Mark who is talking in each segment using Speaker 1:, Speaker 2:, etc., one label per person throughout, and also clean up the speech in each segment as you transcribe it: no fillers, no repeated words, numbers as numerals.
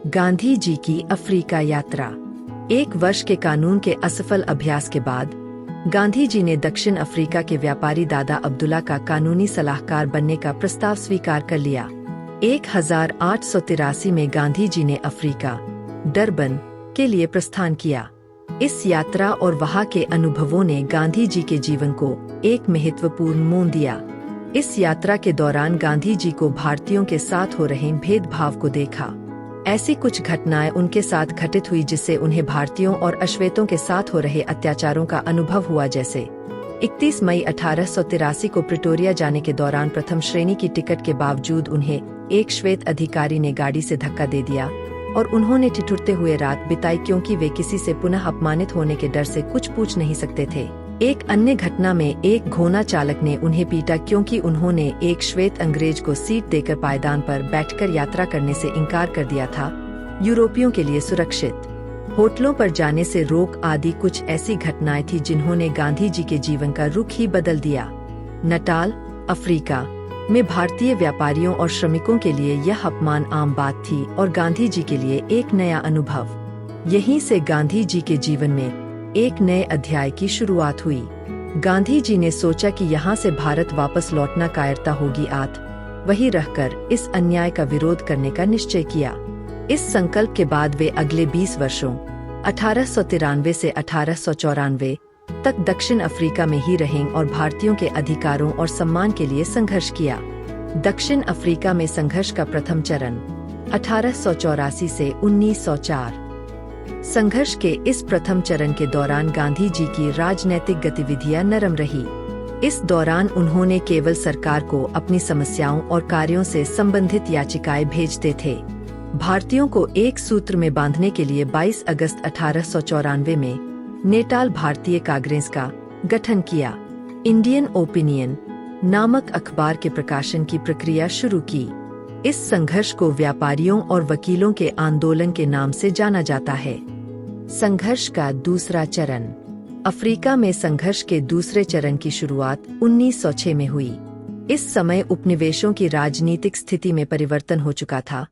Speaker 1: गांधी जी की अफ्रीका यात्रा। 1 वर्ष के कानून के असफल अभ्यास के बाद गांधी जी ने दक्षिण अफ्रीका के व्यापारी दादा अब्दुल्ला का कानूनी सलाहकार बनने का प्रस्ताव स्वीकार कर लिया। 1883 में गांधी जी ने अफ्रीका, डरबन के लिए प्रस्थान किया। इस यात्रा और वहां के अनुभवों ने गांधी जी के जीवन को एक महत्वपूर्ण मोड़ दिया। इस यात्रा के दौरान गांधी जी को भारतीयों के साथ हो रहे भेदभाव को देखा। ऐसी कुछ घटनाएं उनके साथ घटित हुई जिससे उन्हें भारतीयों और अश्वेतों के साथ हो रहे अत्याचारों का अनुभव हुआ। जैसे 31 मई 1883 को प्रिटोरिया जाने के दौरान प्रथम श्रेणी की टिकट के बावजूद उन्हें एक श्वेत अधिकारी ने गाड़ी से धक्का दे दिया और उन्होंने ठिठुरते हुए रात बिताई क्योंकि वे किसी से पुनः अपमानित होने के डर से कुछ पूछ नहीं सकते थे। एक अन्य घटना में एक घोड़ा चालक ने उन्हें पीटा क्योंकि उन्होंने एक श्वेत अंग्रेज को सीट देकर पायदान पर बैठकर यात्रा करने से इनकार कर दिया था। यूरोपियों के लिए सुरक्षित होटलों पर जाने से रोक आदि कुछ ऐसी घटनाएं थी जिन्होंने गांधी जी के जीवन का रुख ही बदल दिया। नटाल, अफ्रीका में भारतीय व्यापारियों और श्रमिकों के लिए यह अपमान आम बात थी और गांधी जी के लिए एक नया अनुभव। यहीं से गांधी जी के जीवन में एक नए अध्याय की शुरुआत हुई। गांधी जी ने सोचा कि यहाँ से भारत वापस लौटना कायरता होगी। वहीं रहकर इस अन्याय का विरोध करने का निश्चय किया। इस संकल्प के बाद वे अगले 20 वर्षों 1893 से 1894 तक दक्षिण अफ्रीका में ही रहे और भारतीयों के अधिकारों और सम्मान के लिए संघर्ष किया। दक्षिण अफ्रीका में संघर्ष का प्रथम चरण 1884 से 1904। संघर्ष के इस प्रथम चरण के दौरान गांधी जी की राजनैतिक गतिविधियां नरम रही। इस दौरान उन्होंने केवल सरकार को अपनी समस्याओं और कार्यों से संबंधित याचिकाएं भेजते थे। भारतीयों को एक सूत्र में बांधने के लिए 22 अगस्त 1894 में नेटाल भारतीय कांग्रेस का गठन किया। इंडियन ओपिनियन नामक अखबार के प्रकाशन की प्रक्रिया शुरू की। इस संघर्ष को व्यापारियों और वकीलों के आंदोलन के नाम से जाना जाता है। संघर्ष का दूसरा चरण। अफ्रीका में संघर्ष के दूसरे चरण की शुरुआत 1906 में हुई। इस समय उपनिवेशों की राजनीतिक स्थिति में परिवर्तन हो चुका था,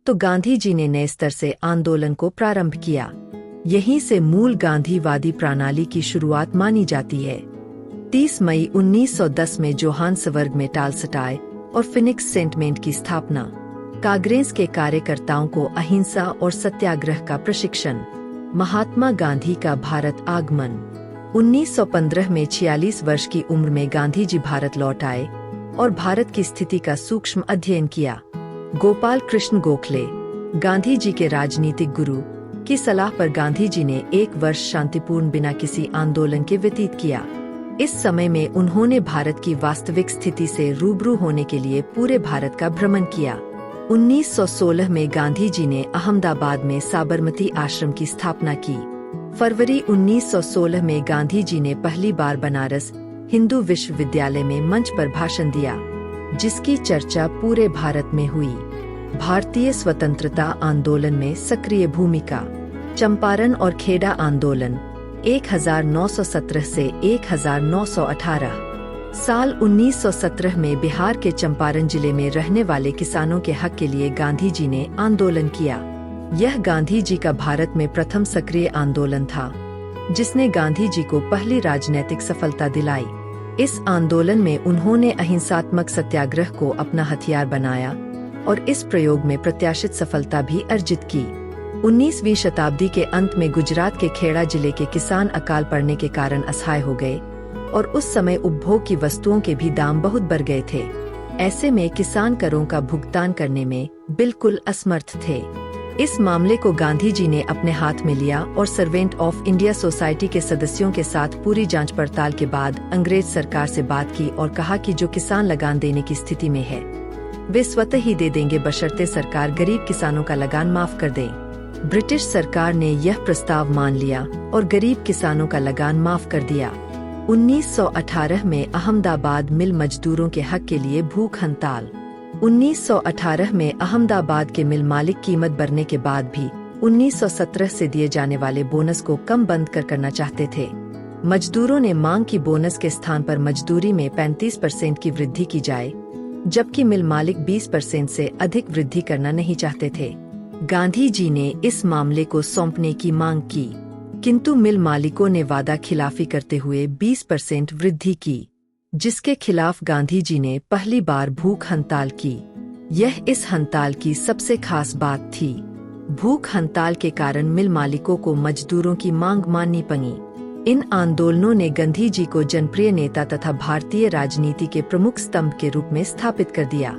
Speaker 1: तो गांधी जी ने नए स्तर से आंदोलन को प्रारंभ किया। यहीं से मूल गांधीवादी प्रणाली की शुरुआत मानी जाती है। 30 मई 1910 में जोहान्सबर्ग में टालस्टॉय और फिनिक्स सेंटमेंट की स्थापना। कांग्रेस के कार्यकर्ताओं को अहिंसा और सत्याग्रह का प्रशिक्षण। महात्मा गांधी का भारत आगमन। 1915 में 46 वर्ष की उम्र में गांधी जी भारत लौट आए और भारत की स्थिति का सूक्ष्म अध्ययन किया। गोपाल कृष्ण गोखले, गांधी जी के राजनीतिक गुरु, की सलाह पर गांधी जी ने 1 वर्ष शांतिपूर्ण बिना किसी आंदोलन के व्यतीत किया। इस समय में उन्होंने भारत की वास्तविक स्थिति से रूबरू होने के लिए पूरे भारत का भ्रमण किया। 1916 में गांधी जी ने अहमदाबाद में साबरमती आश्रम की स्थापना की। फरवरी 1916 में गांधी जी ने पहली बार बनारस हिंदू विश्वविद्यालय में मंच पर भाषण दिया, जिसकी चर्चा पूरे भारत में हुई। भारतीय स्वतंत्रता आंदोलन में सक्रिय भूमिका। चंपारण और खेड़ा आंदोलन 1917 से 1918। साल 1917 में बिहार के चंपारण जिले में रहने वाले किसानों के हक के लिए गांधी जी ने आंदोलन किया। यह गांधी जी का भारत में प्रथम सक्रिय आंदोलन था, जिसने गांधी जी को पहली राजनीतिक सफलता दिलाई। इस आंदोलन में उन्होंने अहिंसात्मक सत्याग्रह को अपना हथियार बनाया और इस प्रयोग में प्रत्याशित सफलता भी अर्जित की। 19वीं शताब्दी के अंत में गुजरात के खेड़ा जिले के किसान अकाल पड़ने के कारण असहाय हो गए और उस समय उपभोग की वस्तुओं के भी दाम बहुत बढ़ गए थे। ऐसे में किसान करों का भुगतान करने में बिल्कुल असमर्थ थे। इस मामले को गांधी जी ने अपने हाथ में लिया और सर्वेंट ऑफ इंडिया सोसाइटी के सदस्यों के साथ पूरी जांच पड़ताल के बाद अंग्रेज सरकार से बात की और कहा कि जो किसान लगान देने की स्थिति में है, वे स्वतः ही दे देंगे बशर्ते सरकार गरीब किसानों का लगान माफ कर दे। ब्रिटिश सरकार ने यह प्रस्ताव मान लिया और गरीब किसानों का लगान माफ कर दिया। 1918 में अहमदाबाद मिल मजदूरों के हक के लिए भूख हड़ताल। 1918 में अहमदाबाद के मिल मालिक कीमत बढ़ने के बाद भी 1917 से दिए जाने वाले बोनस को कम बंद करना चाहते थे। मजदूरों ने मांग की बोनस के स्थान पर मजदूरी में 35% की वृद्धि की जाए, जबकि मिल मालिक 20% से अधिक वृद्धि करना नहीं चाहते थे। गांधी जी ने इस मामले को सौंपने की मांग की, किंतु मिल मालिकों ने वादा खिलाफी करते हुए 20% वृद्धि की, जिसके खिलाफ गांधी जी ने पहली बार भूख हड़ताल की। यह इस हड़ताल की सबसे खास बात थी। भूख हड़ताल के कारण मिल मालिकों को मजदूरों की मांग माननी पड़ी। इन आंदोलनों ने गांधी जी को जनप्रिय नेता तथा भारतीय राजनीति के प्रमुख स्तंभ के रूप में स्थापित कर दिया।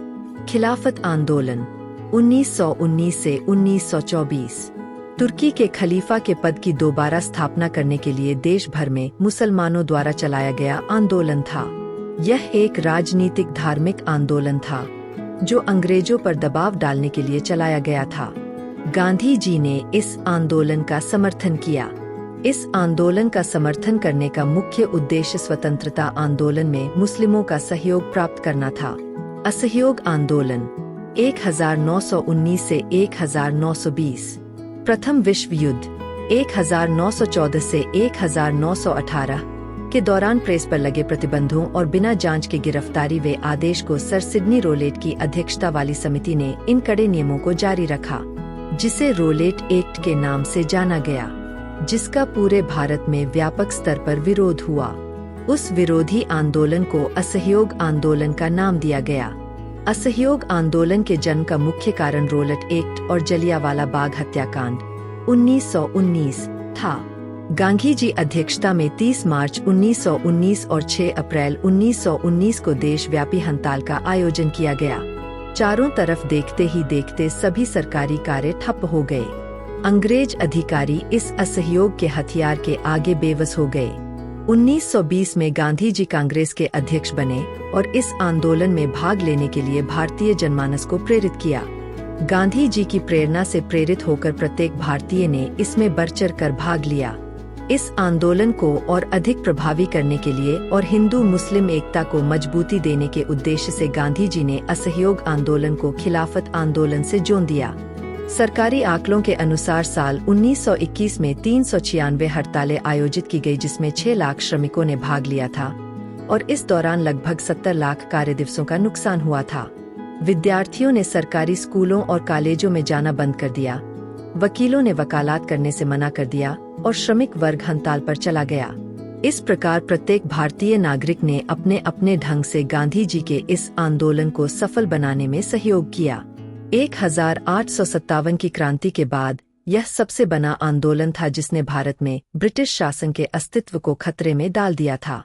Speaker 1: खिलाफत आंदोलन 1919 से 1924 तुर्की के खलीफा के पद की दोबारा स्थापना करने के लिए देश भर में मुसलमानों द्वारा चलाया गया आंदोलन था। यह एक राजनीतिक धार्मिक आंदोलन था जो अंग्रेजों पर दबाव डालने के लिए चलाया गया था। गांधी जी ने इस आंदोलन का समर्थन किया। इस आंदोलन का समर्थन करने का मुख्य उद्देश्य स्वतंत्रता आंदोलन में मुस्लिमों का सहयोग प्राप्त करना था। असहयोग आंदोलन 1919 से 1920 प्रथम विश्व युद्ध 1914 से 1918 के दौरान प्रेस पर लगे प्रतिबंधों और बिना जांच के गिरफ्तारी व आदेश को सर सिडनी रोलेट की अध्यक्षता वाली समिति ने इन कड़े नियमों को जारी रखा, जिसे रोलेट एक्ट के नाम से जाना गया, जिसका पूरे भारत में व्यापक स्तर पर विरोध हुआ। उस विरोधी आंदोलन को असहयोग आंदोलन का नाम दिया गया। असहयोग आंदोलन के जन्म का मुख्य कारण रोलेट एक्ट और जलियांवाला बाग हत्याकांड 1919 था। गांधी जी अध्यक्षता में 30 मार्च 1919 और 6 अप्रैल 1919 को देशव्यापी हड़ताल का आयोजन किया गया। चारों तरफ देखते ही देखते सभी सरकारी कार्य ठप हो गए। अंग्रेज अधिकारी इस असहयोग के हथियार के आगे बेबस हो गए। 1920 में गांधी जी कांग्रेस के अध्यक्ष बने और इस आंदोलन में भाग लेने के लिए भारतीय जनमानस को प्रेरित किया। गांधी जी की प्रेरणा से प्रेरित होकर प्रत्येक भारतीय ने इसमें बढ़-चढ़ कर भाग लिया। इस आंदोलन को और अधिक प्रभावी करने के लिए और हिंदू मुस्लिम एकता को मजबूती देने के उद्देश्य से गांधी जी ने असहयोग आंदोलन को खिलाफत आंदोलन से जोड़ दिया। सरकारी आंकड़ों के अनुसार साल 1921 में 396 हड़तालें आयोजित की गई, जिसमें 6 लाख श्रमिकों ने भाग लिया था और इस दौरान लगभग 70 लाख कार्य दिवसों का नुकसान हुआ था। विद्यार्थियों ने सरकारी स्कूलों और कॉलेजों में जाना बंद कर दिया, वकीलों ने वकालत करने से मना कर दिया और श्रमिक वर्ग हड़ताल पर चला गया। इस प्रकार प्रत्येक भारतीय नागरिक ने अपने अपने ढंग से गांधी जी के इस आंदोलन को सफल बनाने में सहयोग किया। 1857 की क्रांति के बाद यह सबसे बड़ा आंदोलन था जिसने भारत में ब्रिटिश शासन के अस्तित्व को खतरे में डाल दिया था।